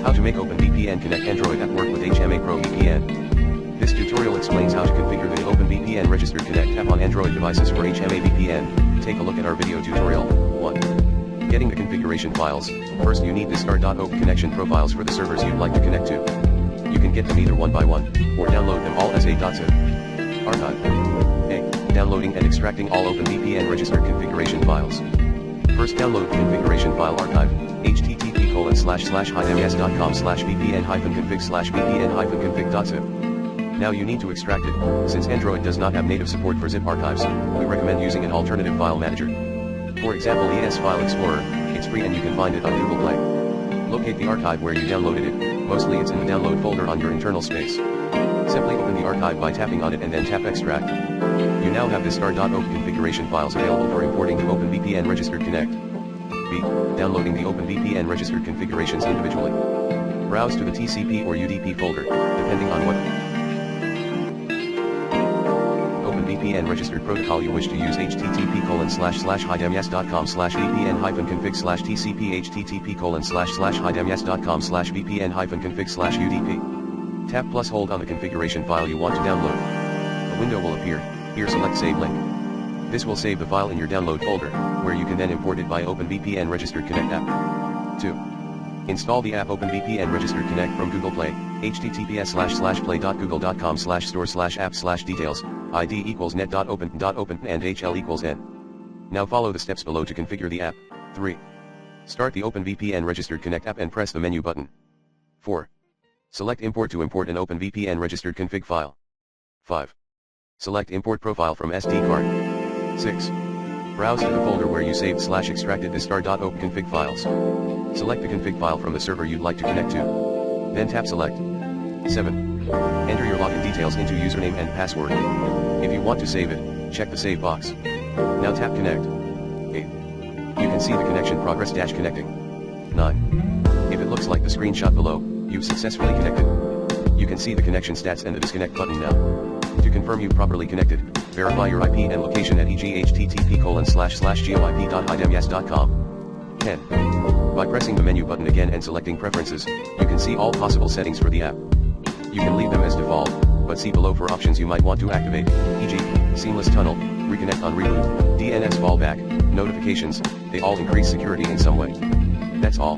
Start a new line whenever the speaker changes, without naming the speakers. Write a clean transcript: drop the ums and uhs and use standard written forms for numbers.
How to make OpenVPN Connect Android app work with HMA Pro VPN. This tutorial explains how to configure the OpenVPN Registered Connect app on Android devices for HMA VPN. Take a look at our video tutorial. 1. Getting the configuration files. First you need the star.op connection profiles for the servers you'd like to connect to. You can get them either one by one, or download them all as a .zip. Archive. A. Downloading and extracting all OpenVPN registered configuration files. First download the configuration file archive, http://hidms.com/vpn-config/vpn-config.zip. Now you need to extract it. Since Android does not have native support for zip archives, we recommend using an alternative file manager. For example, ES File Explorer. It's free and you can find it on Google Play. Locate the archive where you downloaded it. Mostly it's in the download folder on your internal space. Simply open the archive by tapping on it and then tap extract. You now have the star.op configuration files available for importing to OpenVPN Registered Connect. B. Downloading the OpenVPN registered configurations individually. Browse to the TCP or UDP folder, depending on what OpenVPN registered protocol you wish to use. http://hidms.com/vpn-config/tcp http://hidms.com/vpn-config/udp. Tap plus hold on the configuration file you want to download. A window will appear. Here select Save Link. This will save the file in your download folder, where you can then import it by OpenVPN Registered Connect app. 2. Install the app OpenVPN Registered Connect from Google Play, https://play.google.com/store/app/details, id equals net.open and hl equals n. Now follow the steps below to configure the app. 3. Start the OpenVPN Registered Connect app and press the menu button. 4. Select Import to import an OpenVPN registered config file. 5. Select Import Profile from SD card. 6. Browse to the folder where you saved/extracted the star.op config files. Select the config file from the server you'd like to connect to. Then tap Select. 7. Enter your login details into username and password. If you want to save it, check the Save box. Now tap Connect. 8. You can see the connection progress -connecting. 9. If it looks like the screenshot below, you've successfully connected. You can see the connection stats and the disconnect button now. To confirm you've properly connected, verify your IP and location at http://goip.hidms.com. 10. By pressing the menu button again and selecting Preferences, you can see all possible settings for the app. You can leave them as default, but see below for options you might want to activate, e.g., Seamless Tunnel, Reconnect on Reboot, DNS Fallback, Notifications. They all increase security in some way. That's all.